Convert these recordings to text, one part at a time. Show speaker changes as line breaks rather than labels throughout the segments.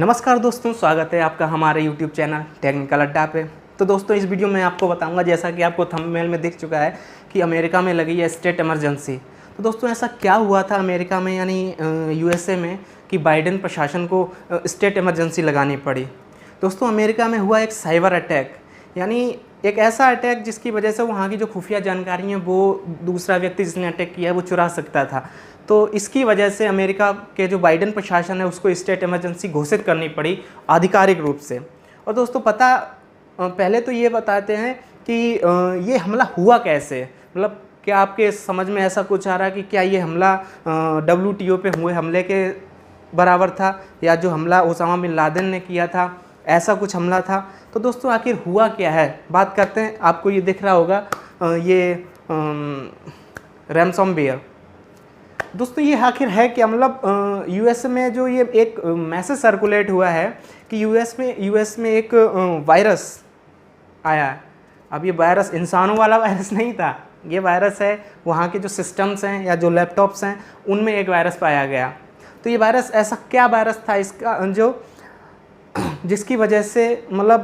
नमस्कार दोस्तों, स्वागत है आपका हमारे YouTube चैनल टेक्निकल अड्डा पे। तो दोस्तों, इस वीडियो में आपको बताऊंगा, जैसा कि आपको थंबनेल में दिख चुका है कि अमेरिका में लगी है स्टेट इमरजेंसी। तो दोस्तों, ऐसा क्या हुआ था अमेरिका में यानी USA में कि बाइडेन प्रशासन को स्टेट इमरजेंसी लगानी पड़ी। दोस्तों, अमेरिका में हुआ एक साइबर अटैक, यानी एक ऐसा अटैक जिसकी वजह से वहाँ की जो खुफिया जानकारी है वो दूसरा व्यक्ति जिसने अटैक किया है वो चुरा सकता था। तो इसकी वजह से अमेरिका के जो बाइडेन प्रशासन है उसको स्टेट इमरजेंसी घोषित करनी पड़ी आधिकारिक रूप से। और दोस्तों पहले तो ये बताते हैं कि ये हमला हुआ कैसे, मतलब क्या आपके समझ में ऐसा कुछ आ रहा है कि क्या ये हमला WTO पे हुए हमले के बराबर था, या जो हमला ओसामा बिन लादेन ने किया था ऐसा कुछ हमला था। तो दोस्तों, आखिर हुआ क्या है, बात करते हैं। आपको ये दिख रहा होगा ये रैनसमवेयर। दोस्तों, ये आखिर है क्या, मतलब US में जो ये एक मैसेज सर्कुलेट हुआ है कि US में एक वायरस आया है। अब ये वायरस इंसानों वाला वायरस नहीं था, ये वायरस है वहाँ के जो सिस्टम्स हैं या जो लैपटॉप्स हैं उनमें एक वायरस पाया गया। तो ये वायरस ऐसा क्या वायरस था इसका जो जिसकी वजह से मतलब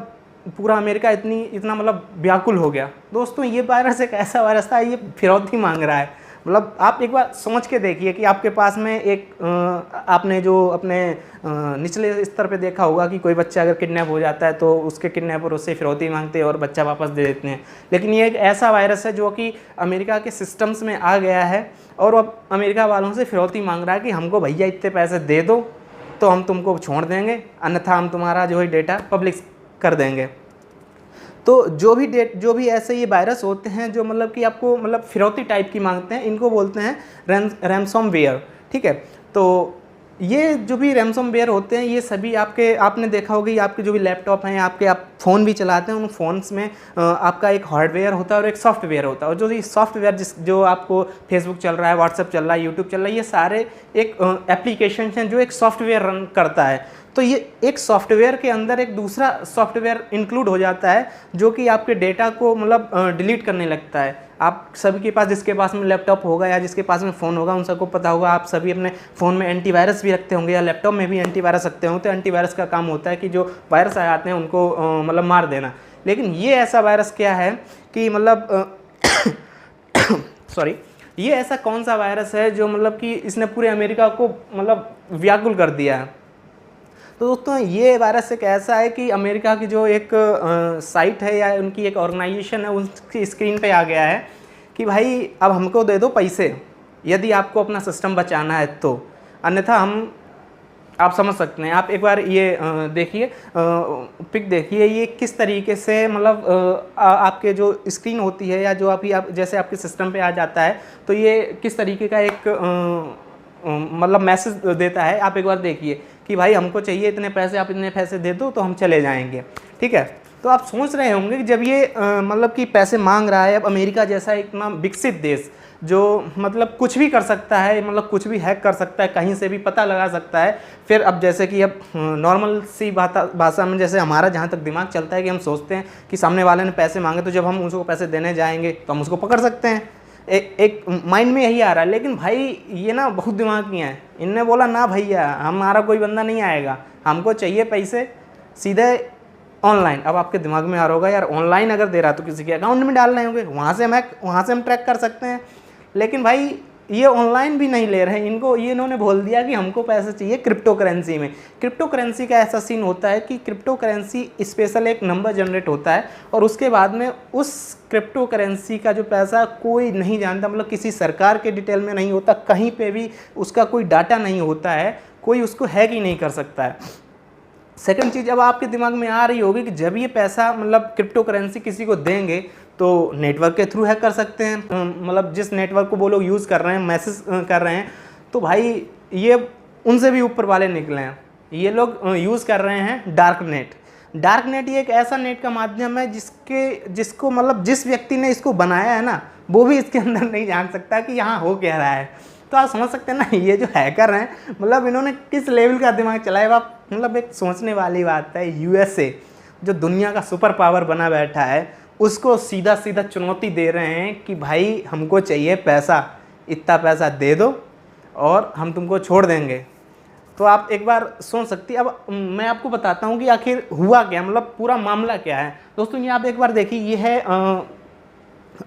पूरा अमेरिका इतना मतलब व्याकुल हो गया। दोस्तों, ये वायरस एक ऐसा वायरस था, ये फिरौती मांग रहा है। मतलब आप एक बार समझ के देखिए कि आपके पास में एक आपने जो अपने निचले स्तर पे देखा होगा कि कोई बच्चा अगर किडनैप हो जाता है तो उसके किडनैपर उससे फिरौती मांगते हैं और बच्चा वापस दे देते हैं। लेकिन ये एक ऐसा वायरस है जो कि अमेरिका के सिस्टम्स में आ गया है और अब अमेरिका वालों से फिरौती मांग रहा है कि हमको भैया इतने पैसे दे दो तो हम तुमको छोड़ देंगे, अन्यथा हम तुम्हारा जो है डेटा पब्लिक कर देंगे। तो जो भी ऐसे ये वायरस होते हैं जो मतलब कि आपको मतलब फिरौती टाइप की मांगते हैं, इनको बोलते हैं रैनसमवेयर। ठीक है, तो ये जो भी रैनसमवेयर होते हैं ये सभी आपने देखा होगा कि आपके जो भी लैपटॉप हैं, आप फ़ोन भी चलाते हैं, उन फ़ोन्स में आपका एक हार्डवेयर होता है और एक सॉफ्टवेयर होता है। और जो ये सॉफ्टवेयर जो आपको फेसबुक चल रहा है, व्हाट्सएप चल रहा है, यूट्यूब चल रहा है, ये सारे एक एप्लीकेशन हैं जो एक सॉफ्टवेयर रन करता है। तो ये एक सॉफ्टवेयर के अंदर एक दूसरा सॉफ्टवेयर इंक्लूड हो जाता है जो कि आपके डेटा को मतलब डिलीट करने लगता है। आप सभी के पास, जिसके पास में लैपटॉप होगा या जिसके पास में फ़ोन होगा, उन सबको पता होगा, आप सभी अपने फ़ोन में एंटीवायरस भी रखते होंगे या लैपटॉप में भी एंटीवायरस रखते होंगे। तो एंटीवायरस का काम होता है कि जो वायरस आ जाते हैं उनको मतलब मार देना। लेकिन ये ऐसा वायरस क्या है कि मतलब सॉरी, ये ऐसा कौन सा वायरस है जो मतलब कि इसने पूरे अमेरिका को मतलब व्याकुल कर दिया है। तो दोस्तों, ये वायरस एक ऐसा है कि अमेरिका की जो एक साइट है या उनकी एक ऑर्गेनाइजेशन है उसकी स्क्रीन पे आ गया है कि भाई अब हमको दे दो पैसे यदि आपको अपना सिस्टम बचाना है तो, अन्यथा आप समझ सकते हैं। आप एक बार ये देखिए, पिक देखिए, ये किस तरीके से मतलब आपके जो स्क्रीन होती है या जो आप जैसे आपके सिस्टम पे आ जाता है तो ये किस तरीके का एक मतलब मैसेज देता है। आप एक बार देखिए कि भाई हमको चाहिए इतने पैसे, आप इतने पैसे दे दो तो हम चले जाएंगे। ठीक है, तो आप सोच रहे होंगे कि जब ये मतलब कि पैसे मांग रहा है, अब अमेरिका जैसा इतना विकसित देश जो मतलब कुछ भी कर सकता है, मतलब कुछ भी हैक कर सकता है, कहीं से भी पता लगा सकता है। फिर अब जैसे कि अब नॉर्मल सी भाषा में जैसे हमारा जहाँ तक दिमाग चलता है कि हम सोचते हैं कि सामने वाले ने पैसे मांगे तो जब हम उसको पैसे देने जाएंगे तो हम उसको पकड़ सकते हैं। एक माइंड में यही आ रहा है। लेकिन भाई ये ना बहुत दिमागी हैं, इनने बोला ना भैया हमारा कोई बंदा नहीं आएगा, हमको चाहिए पैसे सीधे ऑनलाइन। अब आपके दिमाग में आ रहा होगा यार, ऑनलाइन अगर दे रहा तो किसी के अकाउंट में डाल रहे होंगे, वहाँ से हम ट्रैक कर सकते हैं। लेकिन भाई ये ऑनलाइन भी नहीं ले रहे हैं, इन्होंने बोल दिया कि हमको पैसे चाहिए क्रिप्टो करेंसी में। क्रिप्टो करेंसी का ऐसा सीन होता है कि क्रिप्टो करेंसी स्पेशल एक नंबर जनरेट होता है और उसके बाद में उस क्रिप्टो करेंसी का जो पैसा कोई नहीं जानता, मतलब किसी सरकार के डिटेल में नहीं होता, कहीं पे भी उसका कोई डाटा नहीं होता है, कोई उसको हैक ही नहीं कर सकता है। सेकंड चीज़ अब आपके दिमाग में आ रही होगी कि जब ये पैसा मतलब क्रिप्टो करेंसी किसी को देंगे तो नेटवर्क के थ्रू हैक कर सकते हैं, मतलब जिस नेटवर्क को वो लोग यूज़ कर रहे हैं, मैसेज कर रहे हैं, तो भाई ये उनसे भी ऊपर वाले निकले हैं। ये लोग यूज़ कर रहे हैं डार्क नेट। ये एक ऐसा नेट का माध्यम है जिसको मतलब जिस व्यक्ति ने इसको बनाया है ना, वो भी इसके अंदर नहीं जान सकता कि यहाँ हो क्या रहा है। तो आप समझ सकते हैं ना, ये जो हैकर हैं मतलब इन्होंने किस लेवल का दिमाग चलाया। आप मतलब एक सोचने वाली बात है, USA जो दुनिया का सुपर पावर बना बैठा है उसको सीधा चुनौती दे रहे हैं कि भाई हमको चाहिए पैसा, इतना पैसा दे दो और हम तुमको छोड़ देंगे। तो आप एक बार सोच सकती है। अब मैं आपको बताता हूँ कि आखिर हुआ क्या, मतलब पूरा मामला क्या है। दोस्तों ये आप एक बार देखिए, ये है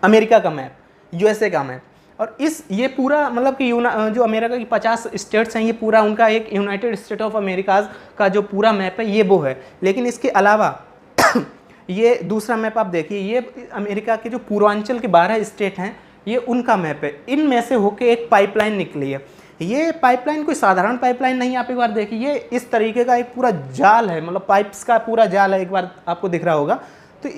अमेरिका का मैप, यूएसए का मैप, और ये पूरा मतलब कि जो अमेरिका की 50 स्टेट्स हैं, ये पूरा उनका एक यूनाइटेड स्टेट ऑफ अमेरिकाज का जो पूरा मैप है ये वो है। लेकिन इसके अलावा ये दूसरा मैप आप देखिए, ये अमेरिका के जो पूर्वांचल के 12 स्टेट हैं, ये उनका मैप है। इनमें से होके एक पाइपलाइन निकली है। ये पाइपलाइन कोई साधारण पाइपलाइन नहीं, आप एक बार देखिए, ये इस तरीके का एक पूरा जाल है, मतलब पाइप्स का पूरा जाल है, एक बार आपको दिख रहा होगा। तो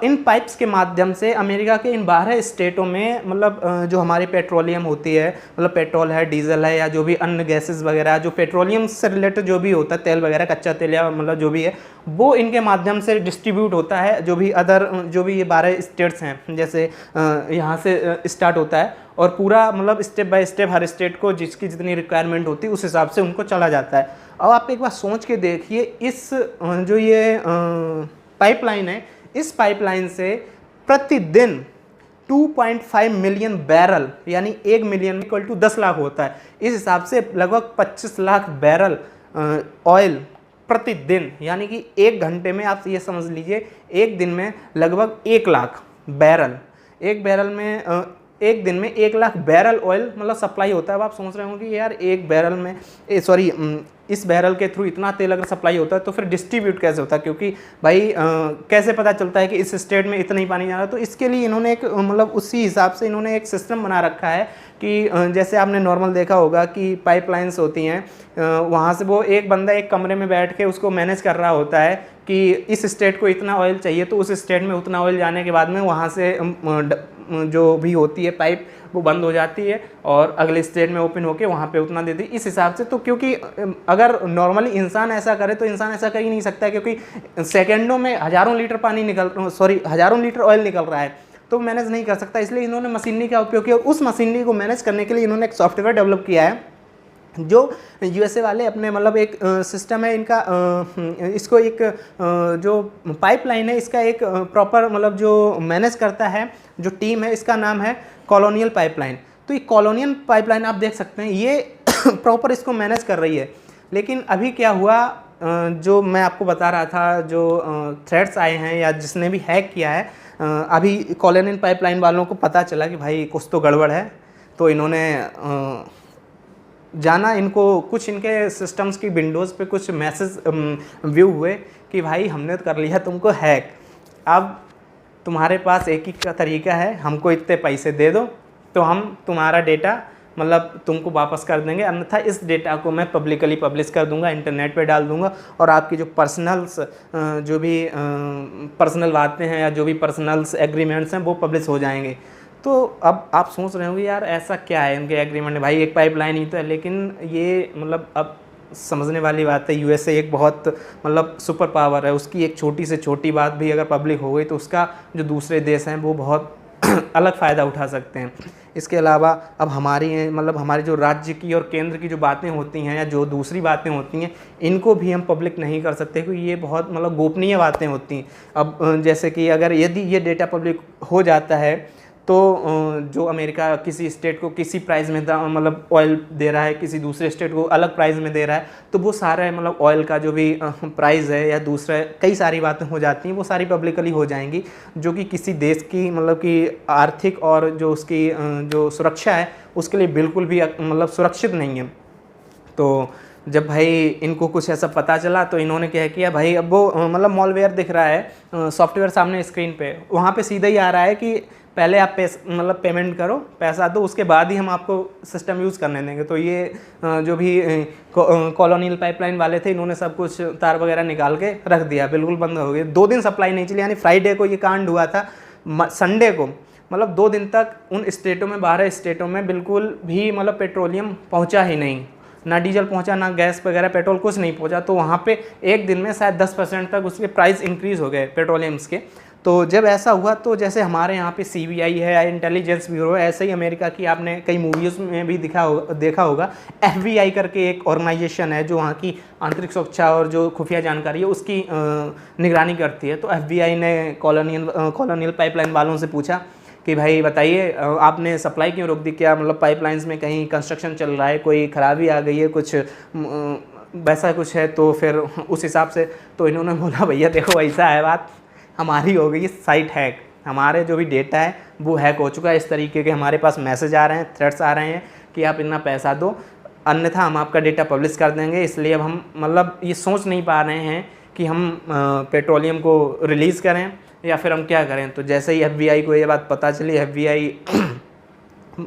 इन पाइप्स के माध्यम से अमेरिका के इन 12 स्टेटों में मतलब जो हमारी पेट्रोलियम होती है, मतलब पेट्रोल है, डीजल है, या जो भी अन्य गैसेस वगैरह, जो पेट्रोलियम से रिलेटेड जो भी होता है, तेल वगैरह, कच्चा तेल या मतलब जो भी है, वो इनके माध्यम से डिस्ट्रीब्यूट होता है। जो भी ये 12 स्टेट्स हैं, जैसे यहाँ से स्टार्ट होता है और पूरा मतलब step by step her state को जिसकी जितनी रिक्वायरमेंट होती है उस हिसाब से उनको चला जाता है। अब आप एक बार सोच के देखिए, इस जो ये पाइपलाइन है, इस पाइपलाइन से प्रतिदिन 2.5 मिलियन बैरल, यानी 1 मिलियन इक्वल टू 10 लाख होता है। इस हिसाब से लगभग 25 लाख बैरल ऑयल प्रतिदिन, यानी कि 1 घंटे में आप ये समझ लीजिए, एक दिन में लगभग 1 लाख बैरल, एक दिन में 1 लाख बैरल ऑयल मतलब सप्लाई होता है। अब आप सोच रहे होंगे कि यार एक बैरल में इस बैरल के थ्रू इतना तेल अगर सप्लाई होता है तो फिर डिस्ट्रीब्यूट कैसे होता है, क्योंकि भाई कैसे पता चलता है कि इस स्टेट में इतना ही पानी जा रहा है। तो इसके लिए इन्होंने एक मतलब उसी हिसाब से इन्होंने एक सिस्टम बना रखा है कि जैसे आपने नॉर्मल देखा होगा कि पाइपलाइंस होती हैं, वहाँ से वो एक बंदा एक कमरे में बैठ के उसको मैनेज कर रहा होता है कि इस स्टेट को इतना ऑयल चाहिए, तो उस स्टेट में उतना ऑयल जाने के बाद में वहाँ से जो भी होती है पाइप वो बंद हो जाती है और अगले स्टेट में ओपन होके वहाँ पे उतना देती है, इस हिसाब से। तो क्योंकि अगर नॉर्मली इंसान ऐसा करे तो इंसान ऐसा कर ही नहीं सकता, क्योंकि सेकेंडों में हज़ारों लीटर ऑयल निकल रहा है, तो मैनेज नहीं कर सकता। इसलिए इन्होंने मशीनरी का उपयोग किया और उस मशीनरी को मैनेज करने के लिए इन्होंने एक सॉफ्टवेयर डेवलप किया है, जो यूएसए वाले अपने मतलब एक सिस्टम है इनका, इसको एक जो पाइपलाइन है इसका एक प्रॉपर मतलब जो मैनेज करता है जो टीम है, इसका नाम है कॉलोनियल पाइपलाइन। तो ये कॉलोनियल पाइपलाइन आप देख सकते हैं, ये प्रॉपर इसको मैनेज कर रही है। लेकिन अभी क्या हुआ, जो मैं आपको बता रहा था, जो थ्रेड्स आए हैं या जिसने भी हैक किया है, अभी कॉलोनियल पाइपलाइन वालों को पता चला कि भाई कुछ तो गड़बड़ है। तो इन्होंने जाना, इनको कुछ इनके सिस्टम्स की विंडोज़ पे कुछ मैसेज व्यू हुए कि भाई हमने तो कर लिया तुमको हैक, अब तुम्हारे पास एक ही का तरीका है, हमको इतने पैसे दे दो तो हम तुम्हारा डेटा मतलब तुमको वापस कर देंगे, अन्यथा इस डेटा को मैं पब्लिकली पब्लिश कर दूंगा, इंटरनेट पे डाल दूंगा और आपकी जो पर्सनल्स जो भी पर्सनल बातें हैं या जो भी पर्सनल्स एग्रीमेंट्स हैं वो पब्लिश हो जाएंगे। तो अब आप सोच रहे होंगे यार ऐसा क्या है इनके एग्रीमेंट में, भाई एक पाइपलाइन ही तो है। लेकिन ये मतलब अब समझने वाली बात है, यूएसए एक बहुत मतलब सुपर पावर है, उसकी एक छोटी से छोटी बात भी अगर पब्लिक हो गई तो उसका जो दूसरे देश हैं वो बहुत अलग फ़ायदा उठा सकते हैं। इसके अलावा अब हमारी जो राज्य की और केंद्र की जो बातें होती हैं या जो दूसरी बातें होती हैं, इनको भी हम पब्लिक नहीं कर सकते क्योंकि ये बहुत मतलब गोपनीय बातें होती हैं। अब जैसे कि अगर यदि ये डेटा पब्लिक हो जाता है तो जो अमेरिका किसी स्टेट को किसी प्राइस में मतलब ऑयल दे रहा है, किसी दूसरे स्टेट को अलग प्राइस में दे रहा है, तो वो सारा मतलब ऑयल का जो भी प्राइस है या दूसरा कई सारी बातें हो जाती हैं, वो सारी पब्लिकली हो जाएंगी, जो कि किसी देश की मतलब कि आर्थिक और जो उसकी जो सुरक्षा है उसके लिए बिल्कुल भी मतलब सुरक्षित नहीं है। तो जब भाई इनको कुछ ऐसा पता चला तो इन्होंने क्या किया, भाई अब वो मतलब मॉलवेयर दिख रहा है सॉफ्टवेयर सामने स्क्रीन पे, वहाँ पे सीधा ही आ रहा है कि पहले आप पेमेंट करो, पैसा दो, उसके बाद ही हम आपको सिस्टम यूज़ करने देंगे। तो ये जो भी कॉलोनियल पाइपलाइन वाले थे, इन्होंने सब कुछ तार वगैरह निकाल के रख दिया, बिल्कुल बंद हो गए। 2 दिन सप्लाई नहीं चली, यानी फ्राइडे को ये कांड हुआ था, संडे को मतलब 2 दिन तक उन स्टेटों में 12 स्टेटों में बिल्कुल भी मतलब पेट्रोलियम पहुँचा ही नहीं, ना डीजल पहुंचा, ना गैस वगैरह पेट्रोल कुछ नहीं पहुंचा। तो वहाँ पे एक दिन में शायद 10% तक उसके प्राइस इंक्रीज़ हो गए पेट्रोलियम्स के। तो जब ऐसा हुआ तो जैसे हमारे यहाँ पे CBI है या इंटेलिजेंस ब्यूरो है, ऐसे ही अमेरिका की आपने कई मूवीज़ में भी देखा होगा FBI करके एक ऑर्गेनाइजेशन है जो वहाँ की आंतरिक सुरक्षा और जो खुफिया जानकारी है उसकी निगरानी करती है। तो FBI ने कॉलोनियल पाइपलाइन वालों से पूछा कि भाई बताइए आपने सप्लाई क्यों रोक दी, क्या मतलब पाइपलाइंस में कहीं कंस्ट्रक्शन चल रहा है, कोई ख़राबी आ गई है, कुछ वैसा कुछ है तो फिर उस हिसाब से तो इन्होंने बोला भैया देखो ऐसा है बात, हमारी हो गई साइट हैक, हमारे जो भी डेटा है वो हैक हो चुका है, इस तरीके के हमारे पास मैसेज आ रहे हैं, थ्रेट्स आ रहे हैं कि आप इतना पैसा दो अन्यथा हम आपका डेटा पब्लिश कर देंगे। इसलिए अब हम मतलब ये सोच नहीं पा रहे हैं कि हम पेट्रोलियम को रिलीज़ करें या फिर हम क्या करें। तो जैसे ही FBI को ये बात पता चली, FBI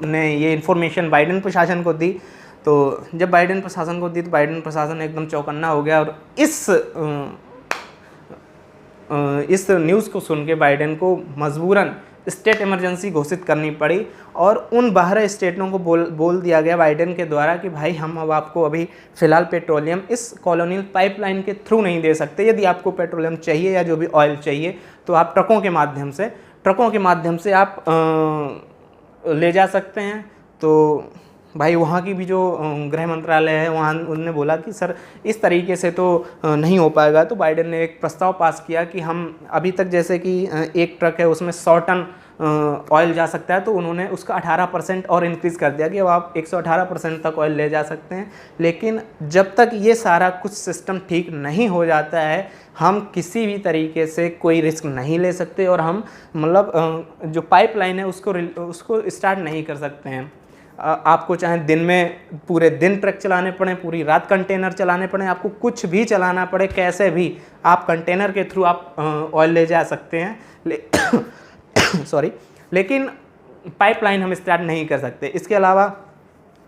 ने ये इन्फॉर्मेशन बाइडेन प्रशासन को दी। तो जब बाइडेन प्रशासन को दी तो बाइडेन प्रशासन एकदम चौकन्ना हो गया और इस न्यूज़ को सुन के बाइडेन को मजबूरन स्टेट इमरजेंसी घोषित करनी पड़ी और उन 12 स्टेटों को बोल दिया गया बाइडेन के द्वारा कि भाई हम अब आपको अभी फ़िलहाल पेट्रोलियम इस कॉलोनियल पाइपलाइन के थ्रू नहीं दे सकते। यदि आपको पेट्रोलियम चाहिए या जो भी ऑयल चाहिए तो आप ट्रकों के माध्यम से आप ले जा सकते हैं। तो भाई वहाँ की भी जो गृह मंत्रालय है वहाँ उन्होंने बोला कि सर इस तरीके से तो नहीं हो पाएगा। तो बाइडेन ने एक प्रस्ताव पास किया कि हम अभी तक जैसे कि एक ट्रक है उसमें 100 टन ऑयल जा सकता है, तो उन्होंने उसका 18% और इंक्रीज़ कर दिया कि अब आप 118% तक ऑयल ले जा सकते हैं। लेकिन जब तक ये सारा कुछ सिस्टम ठीक नहीं हो जाता है हम किसी भी तरीके से कोई रिस्क नहीं ले सकते और हम मतलब जो पाइपलाइन है उसको स्टार्ट नहीं कर सकते हैं। आपको चाहे दिन में पूरे दिन ट्रक चलाने पड़े, पूरी रात कंटेनर चलाने पड़े, आपको कुछ भी चलाना पड़े, कैसे भी आप कंटेनर के थ्रू आप ऑयल ले जा सकते हैं लेकिन पाइपलाइन हम स्टार्ट नहीं कर सकते। इसके अलावा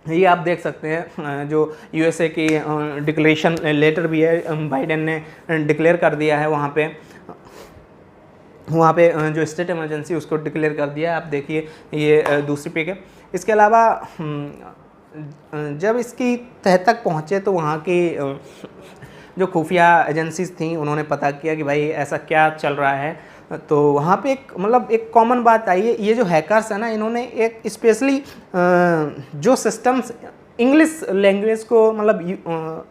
ये आप देख सकते हैं जो USA की डिक्लेरेशन लेटर भी है, बाइडेन ने डिक्लेयर कर दिया है वहाँ पे जो स्टेट इमरजेंसी उसको डिक्लेयर कर दिया है। आप देखिए ये दूसरी पिक है। इसके अलावा जब इसकी तह तक पहुँचे तो वहाँ की जो खुफिया एजेंसीज थी उन्होंने पता किया कि भाई ऐसा क्या चल रहा है। तो वहाँ पे एक कॉमन बात आई है, ये जो हैकर्स है ना इन्होंने एक स्पेशली जो सिस्टम्स इंग्लिश लैंग्वेज को मतलब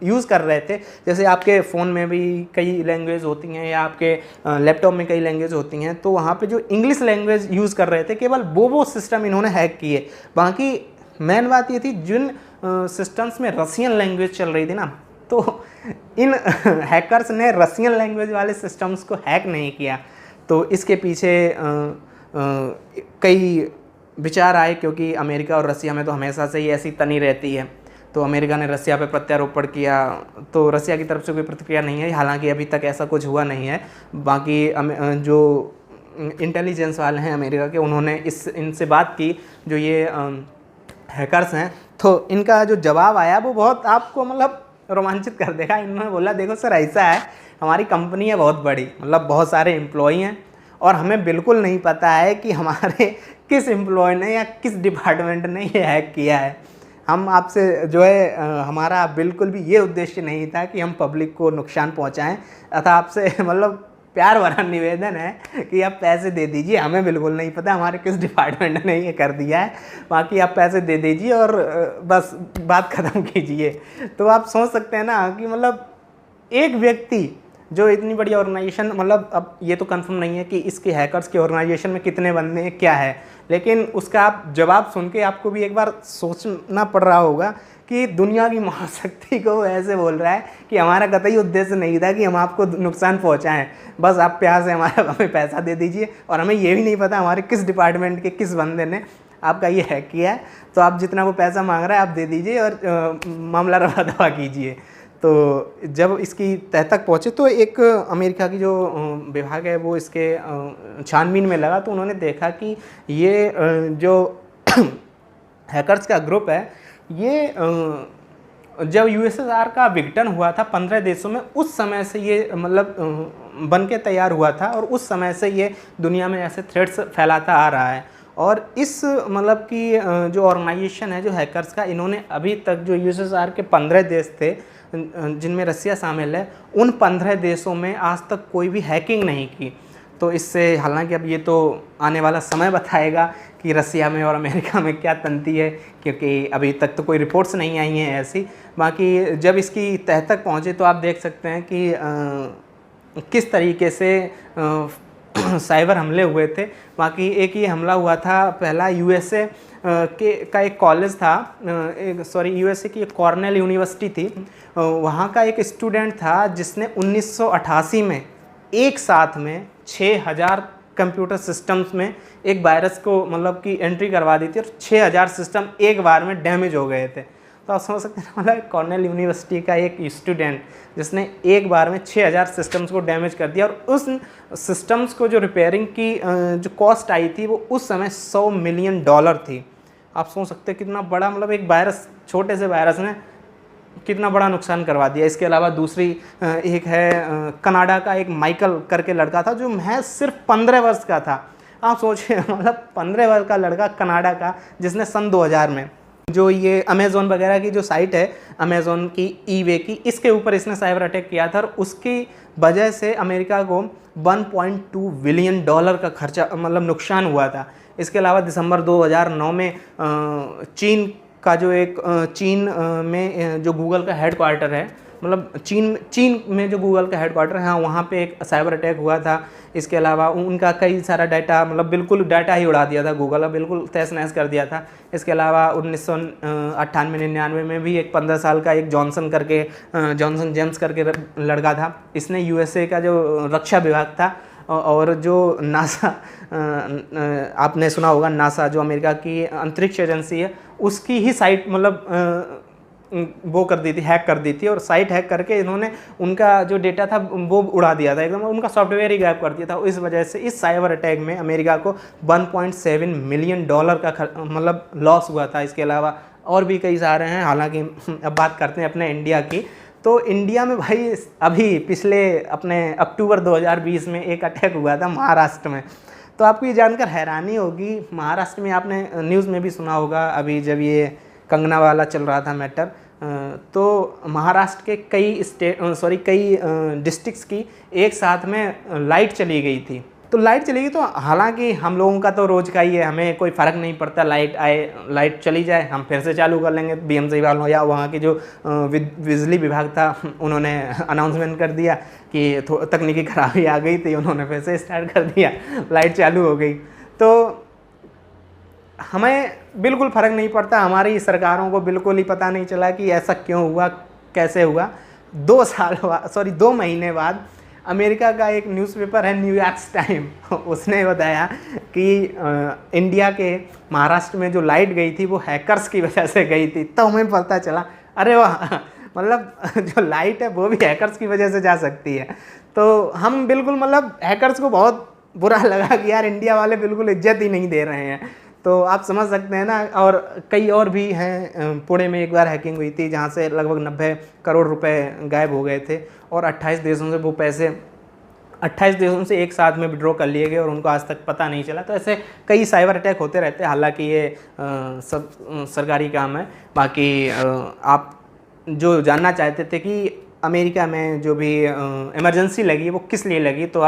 यूज़ कर रहे थे, जैसे आपके फ़ोन में भी कई लैंग्वेज होती हैं या आपके लैपटॉप में कई लैंग्वेज होती हैं, तो वहाँ पे जो इंग्लिश लैंग्वेज यूज़ कर रहे थे केवल वो सिस्टम इन्होंने हैक किए। बाकी मेन बात ये थी जिन सिस्टम्स में रसियन लैंग्वेज चल रही थी ना, तो इन हैकर्स ने रसियन लैंग्वेज वाले सिस्टम्स को हैक नहीं किया। तो इसके पीछे कई विचार आए क्योंकि अमेरिका और रसिया में तो हमेशा से ही ऐसी तनी रहती है। तो अमेरिका ने रसिया पे प्रत्यारोपण किया तो रसिया की तरफ से कोई प्रतिक्रिया नहीं है, हालांकि अभी तक ऐसा कुछ हुआ नहीं है। बाकी जो इंटेलिजेंस वाले हैं अमेरिका के उन्होंने इनसे बात की जो ये हैकर्स हैं, तो इनका जो जवाब आया वो बहुत आपको मतलब रोमांचित कर देगा। इन्होंने बोला देखो सर ऐसा है, हमारी कंपनी है बहुत बड़ी, मतलब बहुत सारे एम्प्लॉई हैं और हमें बिल्कुल नहीं पता है कि हमारे किस एम्प्लॉय ने या किस डिपार्टमेंट ने ये हैक किया है। हम आपसे जो है हमारा बिल्कुल भी ये उद्देश्य नहीं था कि हम पब्लिक को नुकसान पहुंचाएं, अतः आपसे मतलब प्यार भरा निवेदन है कि आप पैसे दे दीजिए, हमें बिल्कुल नहीं पता हमारे किस डिपार्टमेंट ने ये कर दिया है, बाकी आप पैसे दे दीजिए और बस बात ख़त्म कीजिए। तो आप सोच सकते हैं ना कि मतलब एक व्यक्ति जो इतनी बड़ी ऑर्गेनाइजेशन, मतलब अब ये तो कंफर्म नहीं है कि इसके हैकर्स के ऑर्गेनाइजेशन में कितने बंदे हैं क्या है, लेकिन उसका आप जवाब सुन के आपको भी एक बार सोचना पड़ रहा होगा कि दुनिया की महाशक्ति को ऐसे बोल रहा है कि हमारा कतई उद्देश्य नहीं था कि हम आपको नुकसान पहुंचाएं, बस आप प्यार से हमें पैसा दे दीजिए और हमें ये भी नहीं पता हमारे किस डिपार्टमेंट के किस बंदे ने आपका ये हैक किया है, तो आप जितना वो पैसा मांग रहा है आप दे दीजिए और मामला रफा दफा कीजिए। तो जब इसकी तह तक पहुँचे तो एक अमेरिका की जो विभाग है वो इसके छानबीन में लगा, तो उन्होंने देखा कि ये जो हैकर्स का ग्रुप है ये जब USSR का विघटन हुआ था 15 देशों में, उस समय से ये मतलब बन के तैयार हुआ था और उस समय से ये दुनिया में ऐसे थ्रेट्स फैलाता आ रहा है। और इस मतलब कि जो ऑर्गेनाइजेशन है जो हैकर्स का, इन्होंने अभी तक जो USSR के 15 देश थे जिनमें रसिया शामिल है, उन 15 देशों में आज तक कोई भी हैकिंग नहीं की। तो इससे हालांकि अब ये तो आने वाला समय बताएगा कि रसिया में और अमेरिका में क्या तंती है, क्योंकि अभी तक तो कोई रिपोर्ट्स नहीं आई हैं ऐसी। बाकी जब इसकी तह तक पहुँचे तो आप देख सकते हैं कि किस तरीके से साइबर हमले हुए थे। बाकी एक ये हमला हुआ था पहला USA का एक कॉलेज था, यूएसए की एक कॉर्नेल यूनिवर्सिटी थी, वहाँ का एक स्टूडेंट था जिसने 1988 में एक साथ में 6000 कंप्यूटर सिस्टम्स में एक वायरस को मतलब कि एंट्री करवा दी थी और 6000 सिस्टम एक बार में डैमेज हो गए थे। तो आप समझ सकते हैं मतलब कॉर्नेल यूनिवर्सिटी का एक स्टूडेंट जिसने एक बार में 6000 सिस्टम्स को डैमेज कर दिया, और उस सिस्टम्स को जो रिपेयरिंग की जो कॉस्ट आई थी वो उस समय $100 मिलियन थी। आप सोच सकते हैं कितना बड़ा मतलब एक वायरस, छोटे से वायरस ने कितना बड़ा नुकसान करवा दिया। इसके अलावा दूसरी एक है कनाडा का एक माइकल करके लड़का था जो महज सिर्फ 15 वर्ष का था। आप सोचिए मतलब 15 वर्ष का लड़का कनाडा का, जिसने सन 2000 में जो ये अमेज़ॉन वगैरह की जो साइट है, अमेज़ॉन की, ईबे की, इसके ऊपर इसने साइबर अटैक किया था, और उसकी वजह से अमेरिका को $1.2 बिलियन का खर्चा मतलब नुकसान हुआ था। इसके अलावा दिसंबर 2009 में चीन का जो एक चीन में जो गूगल का हेडक्वार्टर है, मतलब चीन में जो गूगल का हेडक्वार्टर है, हाँ, वहाँ पे एक साइबर अटैक हुआ था। इसके अलावा उनका कई सारा डाटा, मतलब बिल्कुल डाटा ही उड़ा दिया था गूगल, बिल्कुल तहस नहस कर दिया था। इसके अलावा 1998-99 में भी एक 15 साल का एक जॉनसन जेम्स करके लड़का था। इसने यूएसए का जो रक्षा विभाग था और जो नासा, आपने सुना होगा नासा जो अमेरिका की अंतरिक्ष एजेंसी है, उसकी ही साइट मतलब वो कर दी थी, हैक कर दी थी, और साइट हैक करके इन्होंने उनका जो डेटा था वो उड़ा दिया था, एकदम उनका सॉफ्टवेयर ही गायब कर दिया था। इस वजह से इस साइबर अटैक में अमेरिका को $1.7 मिलियन का मतलब लॉस हुआ था। इसके अलावा और भी कई सारे हैं। हालांकि अब बात करते हैं अपने इंडिया की, तो इंडिया में भाई अभी पिछले अपने अक्टूबर 2020 में एक अटैक हुआ था महाराष्ट्र में। तो आपको ये जानकर हैरानी होगी, महाराष्ट्र में आपने न्यूज़ में भी सुना होगा, अभी जब ये कंगना वाला चल रहा था मैटर, तो महाराष्ट्र के कई डिस्ट्रिक्ट्स की एक साथ में लाइट चली गई थी। तो लाइट चली गई, तो हालांकि हम लोगों का तो रोज़ का ही है, हमें कोई फ़र्क नहीं पड़ता, लाइट आए लाइट चली जाए, हम फिर से चालू कर लेंगे। बीएमसी वालों या वहाँ की जो बिजली विभाग था, उन्होंने अनाउंसमेंट कर दिया कि तकनीकी खराबी आ गई थी, उन्होंने फिर से स्टार्ट कर दिया, लाइट चालू हो गई। तो हमें बिल्कुल फ़र्क नहीं पड़ता, हमारी सरकारों को बिल्कुल ही पता नहीं चला कि ऐसा क्यों हुआ, कैसे हुआ। 2 महीने बाद अमेरिका का एक न्यूज़पेपर है न्यूयॉर्क टाइम, उसने बताया कि इंडिया के महाराष्ट्र में जो लाइट गई थी वो हैकर्स की वजह से गई थी। तो हमें पता चला, अरे वाह, मतलब जो लाइट है वो भी हैकर्स की वजह से जा सकती है। तो हम बिल्कुल मतलब हैकर्स को बहुत बुरा लगा कि यार इंडिया वाले बिल्कुल इज्जत ही नहीं दे रहे हैं। तो आप समझ सकते हैं ना। और कई और भी हैं, पुणे में एक बार हैकिंग हुई थी जहाँ से लगभग 90 करोड़ रुपए गायब हो गए थे, और 28 देशों से वो पैसे 28 देशों से एक साथ में विड्रॉ कर लिए गए और उनको आज तक पता नहीं चला। तो ऐसे कई साइबर अटैक होते रहते हैं, हालांकि ये सब सरकारी काम है। बाकी आप जो जानना चाहते थे कि अमेरिका में जो भी इमरजेंसी लगी वो किस लिए लगी, तो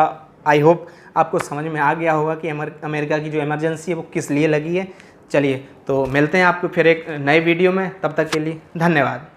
आई होप आपको समझ में आ गया होगा कि अमेरिका की जो इमरजेंसी है वो किस लिए लगी है। चलिए, तो मिलते हैं आपको फिर एक नए वीडियो में, तब तक के लिए धन्यवाद।